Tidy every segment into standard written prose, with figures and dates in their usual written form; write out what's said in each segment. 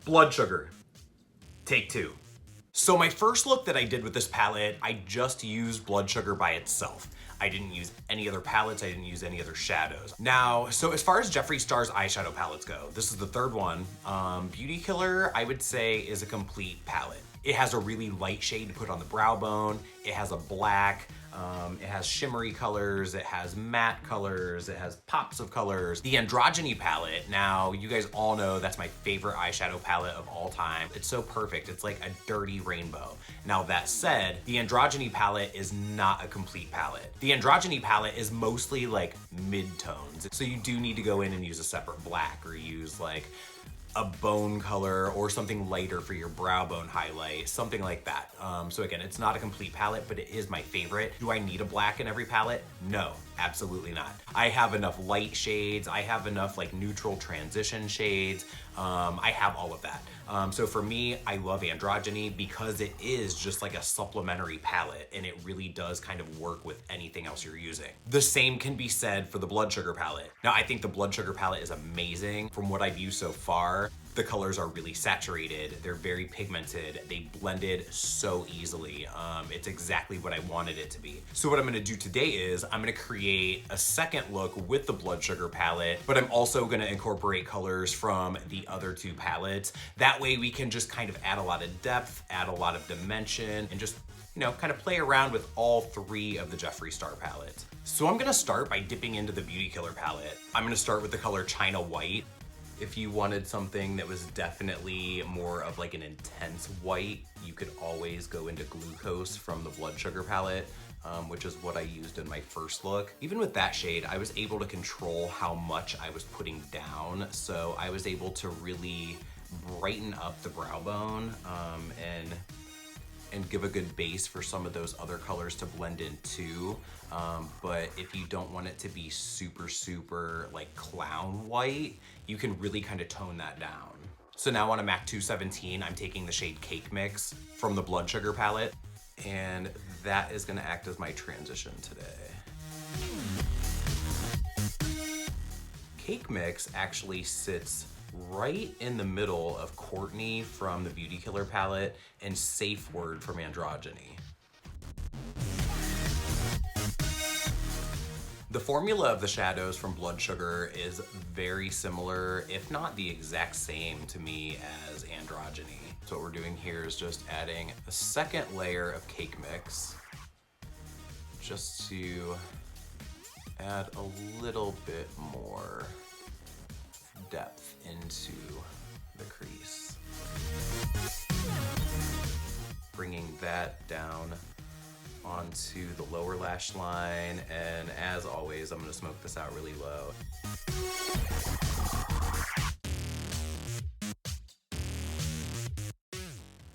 Blood Sugar, take two. So my first look that I did with this palette, I just used Blood Sugar by itself. I didn't use any other palettes, I didn't use any other shadows. Now, so as far as Jeffree Star's eyeshadow palettes go, this is the third one. Beauty Killer, I would say, is a complete palette. It has a really light shade to put on the brow bone. It has a black, it has shimmery colors, it has matte colors, it has pops of colors. The Androgyny palette, now you guys all know that's my favorite eyeshadow palette of all time. It's so perfect, it's like a dirty rainbow. Now that said, the Androgyny palette is not a complete palette. The Androgyny palette is mostly like mid-tones. So you do need to go in and use a separate black or use like a bone color or something lighter for your brow bone highlight, something like that. So again, it's not a complete palette, but it is my favorite. Do I need a black in every palette? No, absolutely not. I have enough light shades. I have enough like neutral transition shades. I have all of that. So for me, I love Androgyny because it is just like a supplementary palette and it really does kind of work with anything else you're using. The same can be said for the Blood Sugar palette. Now, I think the Blood Sugar palette is amazing. From what I've used so far, the colors are really saturated. They're very pigmented. They blended so easily. It's exactly what I wanted it to be. So what I'm gonna do today is I'm gonna create a second look with the Blood Sugar palette, but I'm also gonna incorporate colors from the other two palettes. That way we can just kind of add a lot of depth, add a lot of dimension, and just, you know, kind of play around with all three of the Jeffree Star palettes. So I'm gonna start by dipping into the Beauty Killer palette. I'm gonna start with the color China White. If you wanted something that was definitely more of like an intense white, you could always go into Glucose from the Blood Sugar palette, which is what I used in my first look. Even with that shade, I was able to control how much I was putting down, so I was able to really brighten up the brow bone and give a good base for some of those other colors to blend in too. But if you don't want it to be super, super like clown white, you can really kind of tone that down. So now on a MAC 217, I'm taking the shade Cake Mix from the Blood Sugar palette, and that is gonna act as my transition today. Cake Mix actually sits right in the middle of Courtney from the Beauty Killer palette and Safe Word from Androgyny. The formula of the shadows from Blood Sugar is very similar, if not the exact same to me as Androgyny. So what we're doing here is just adding a second layer of Cake Mix just to add a little bit more depth into the crease. Bringing that down onto the lower lash line, and as always, I'm gonna smoke this out really low.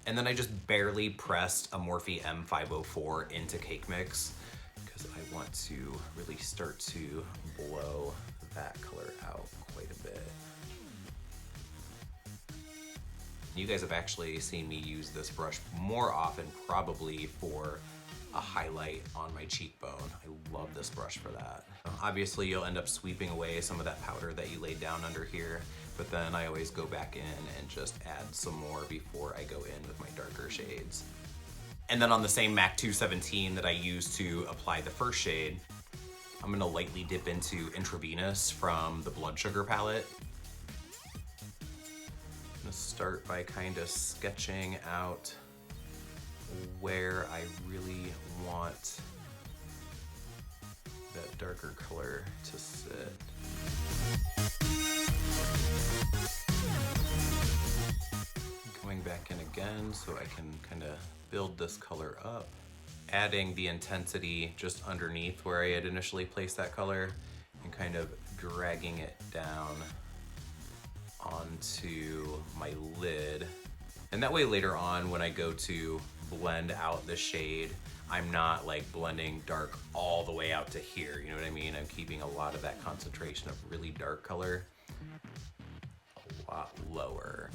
And then I just barely pressed a Morphe M504 into Cake Mix because I want to really start to blow that color out quite a bit. You guys have actually seen me use this brush more often, probably for a highlight on my cheekbone. I love this brush for that. Obviously, you'll end up sweeping away some of that powder that you laid down under here, but then I always go back in and just add some more before I go in with my darker shades. And then on the same MAC 217 that I used to apply the first shade, I'm gonna lightly dip into Intravenous from the Blood Sugar palette. I'm gonna start by kind of sketching out where I really want that darker color to sit. Going back in again so I can kind of build this color up. Adding the intensity just underneath where I had initially placed that color and kind of dragging it down onto my lid. And that way later on when I go to blend out the shade, I'm not like blending dark all the way out to here, you know what I mean? I'm keeping a lot of that concentration of really dark color a lot lower.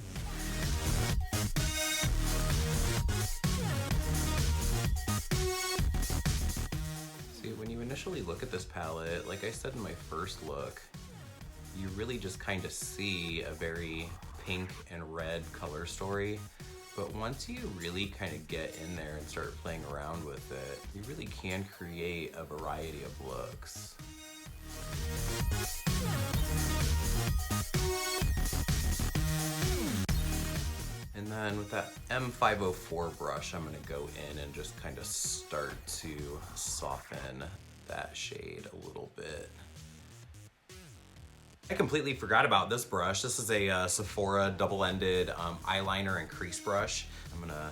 See, when you initially look at this palette, like I said in my first look, you really just kind of see a very pink and red color story. But once you really kind of get in there and start playing around with it, you really can create a variety of looks. And then with that M504 brush, I'm gonna go in and just kind of start to soften that shade a little bit. I completely forgot about this brush. This is a Sephora double-ended eyeliner and crease brush. I'm gonna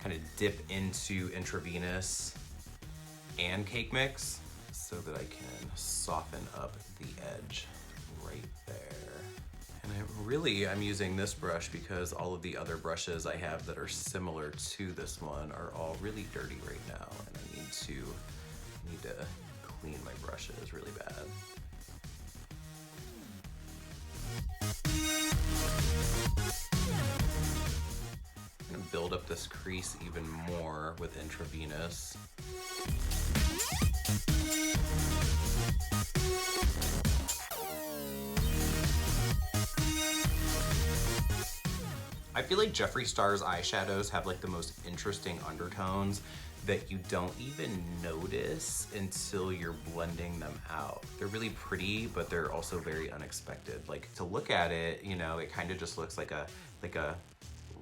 kind of dip into Intravenous and Cake Mix so that I can soften up the edge right there. And I'm using this brush because all of the other brushes I have that are similar to this one are all really dirty right now, and I need to clean my brushes really bad. I'm gonna build up this crease even more with Intravenous. I feel like Jeffree Star's eyeshadows have like the most interesting undertones that you don't even notice until you're blending them out. They're really pretty, but they're also very unexpected. Like, to look at it, you know, it kind of just looks like a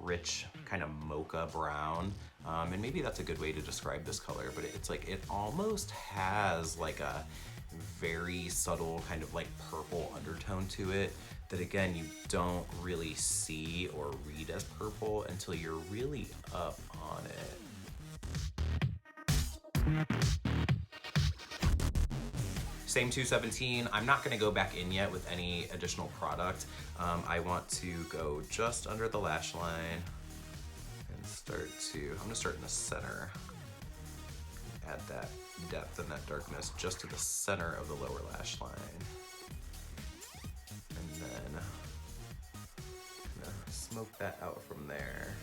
rich kind of mocha brown. And maybe that's a good way to describe this color, but it's like, it almost has like a very subtle kind of like purple undertone to it that, again, you don't really see or read as purple until you're really up on it. Same 217, I'm not gonna go back in yet with any additional product. I want to go just under the lash line and I'm gonna start in the center. Add that depth and that darkness just to the center of the lower lash line. And then I'm gonna smoke that out from there.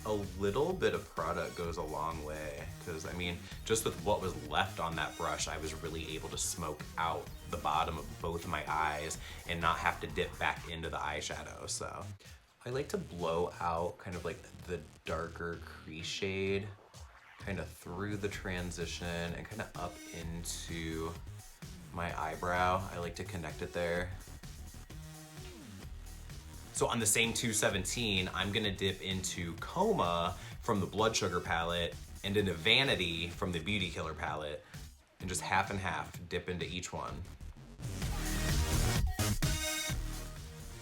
A little bit of product goes a long way, because I mean, just with what was left on that brush, I was really able to smoke out the bottom of both of my eyes and not have to dip back into the eyeshadow. So I like to blow out kind of like the darker crease shade kind of through the transition and kind of up into my eyebrow. I like to connect it there. So on the same 217, I'm gonna dip into Coma from the Blood Sugar palette and into Vanity from the Beauty Killer palette, and just half and half dip into each one.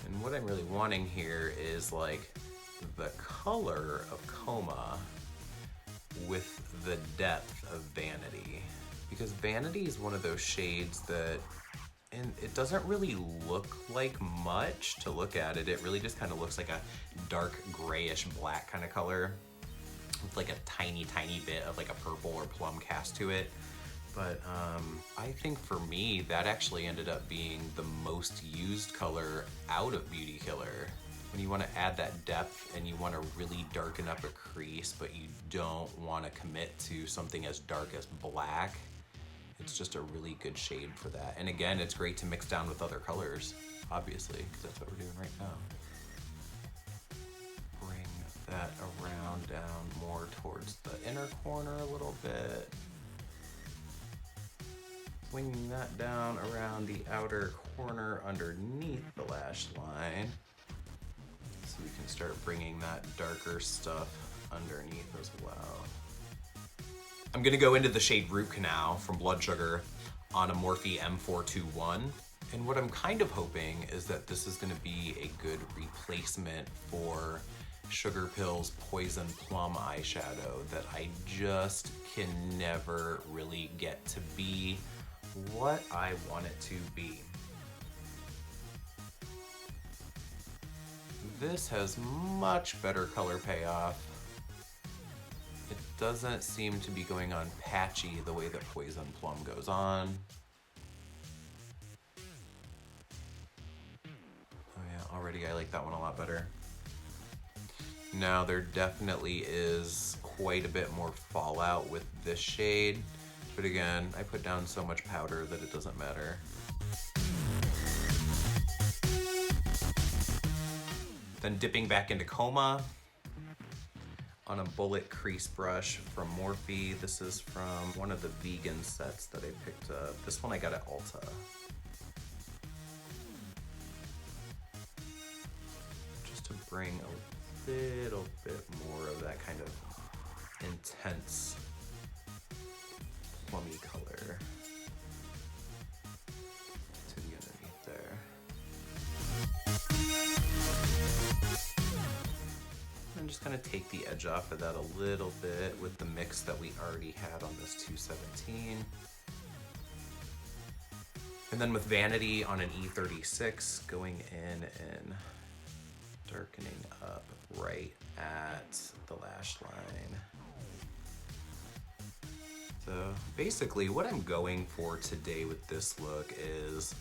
And what I'm really wanting here is like the color of Coma with the depth of Vanity, because Vanity is one of those shades that, and it doesn't really look like much to look at it. It really just kind of looks like a dark grayish black kind of color with like a tiny bit of like a purple or plum cast to it. But I think for me, that actually ended up being the most used color out of Beauty Killer. When you want to add that depth and you want to really darken up a crease, but you don't want to commit to something as dark as black, it's just a really good shade for that. And again, it's great to mix down with other colors, obviously, because that's what we're doing right now. Bring that around down more towards the inner corner a little bit. Swinging that down around the outer corner underneath the lash line, so we can start bringing that darker stuff underneath as well. I'm gonna go into the shade Root Canal from Blood Sugar on a Morphe M421. And what I'm kind of hoping is that this is gonna be a good replacement for Sugar Pill's Poison Plum eyeshadow that I just can never really get to be what I want it to be. This has much better color payoff. It doesn't seem to be going on patchy the way that Poison Plum goes on. Oh yeah, already I like that one a lot better. Now there definitely is quite a bit more fallout with this shade, but again, I put down so much powder that it doesn't matter. Then dipping back into Coma on a bullet crease brush from Morphe. This is from one of the vegan sets that I picked up. This one I got at Ulta. Just to bring a little bit more of that kind of intense plummy color to the underneath there. And just kind of take the edge off of that a little bit with the mix that we already had on this 217. And then with Vanity on an E36, going in and darkening up right at the lash line. So basically what I'm going for today with this look is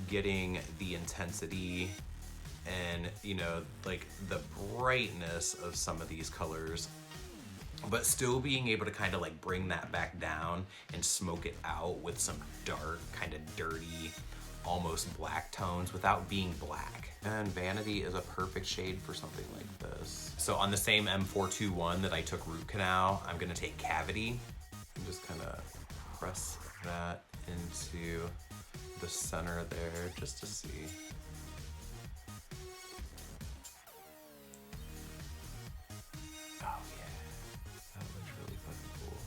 getting the intensity and, you know, like the brightness of some of these colors, but still being able to kind of like bring that back down and smoke it out with some dark, kind of dirty, almost black tones without being black. And Vanity is a perfect shade for something like this. So on the same M421 that I took root canal, I'm gonna take Cavity and just kind of press that into the center there just to see. Oh yeah, that looks really fucking cool.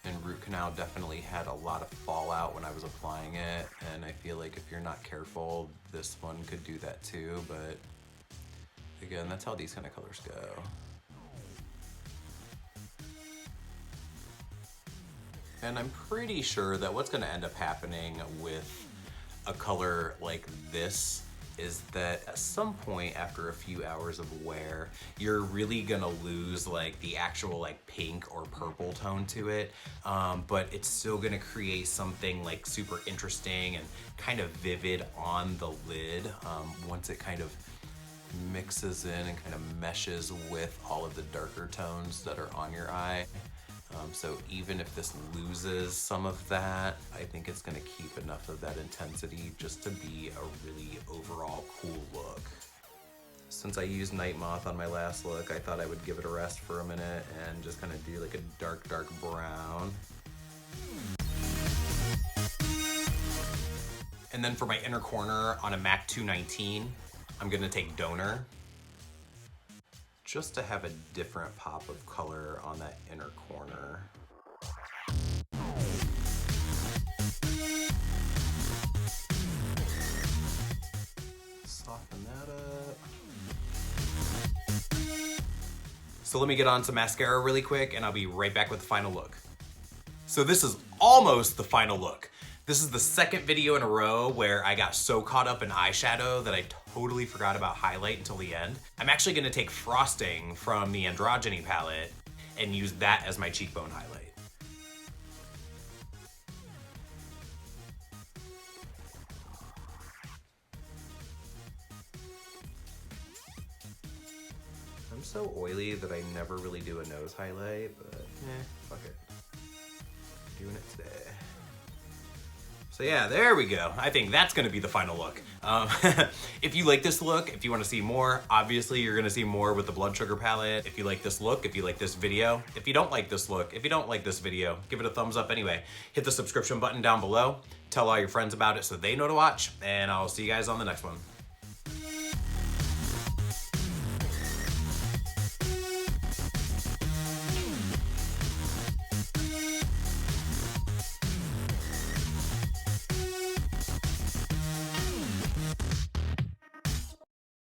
And root canal definitely had a lot of fallout when I was applying it, and I feel like if you're not careful, this one could do that too, but again, that's how these kind of colors go. And I'm pretty sure that what's gonna end up happening with a color like this is that at some point after a few hours of wear, you're really gonna lose like the actual like pink or purple tone to it, but it's still gonna create something like super interesting and kind of vivid on the lid once it kind of mixes in and kind of meshes with all of the darker tones that are on your eye. So even if this loses some of that, I think it's gonna keep enough of that intensity just to be a really overall cool look. Since I used Night Moth on my last look, I thought I would give it a rest for a minute and just kind of do like a dark, dark brown. And then for my inner corner on a MAC 219, I'm gonna take Donor, just to have a different pop of color on that inner corner. Soften that up. So let me get on some mascara really quick and I'll be right back with the final look. So this is almost the final look. This is the second video in a row where I got so caught up in eyeshadow that I totally forgot about highlight until the end. I'm actually gonna take Frosting from the Androgyny palette and use that as my cheekbone highlight. I'm so oily that I never really do a nose highlight, but fuck it. Doing it today. So yeah, there we go. I think that's gonna be the final look. If you like this look, if you wanna see more, obviously you're gonna see more with the Blood Sugar palette. If you like this look, if you like this video, if you don't like this look, if you don't like this video, give it a thumbs up anyway. Hit the subscription button down below. Tell all your friends about it so they know to watch, and I'll see you guys on the next one.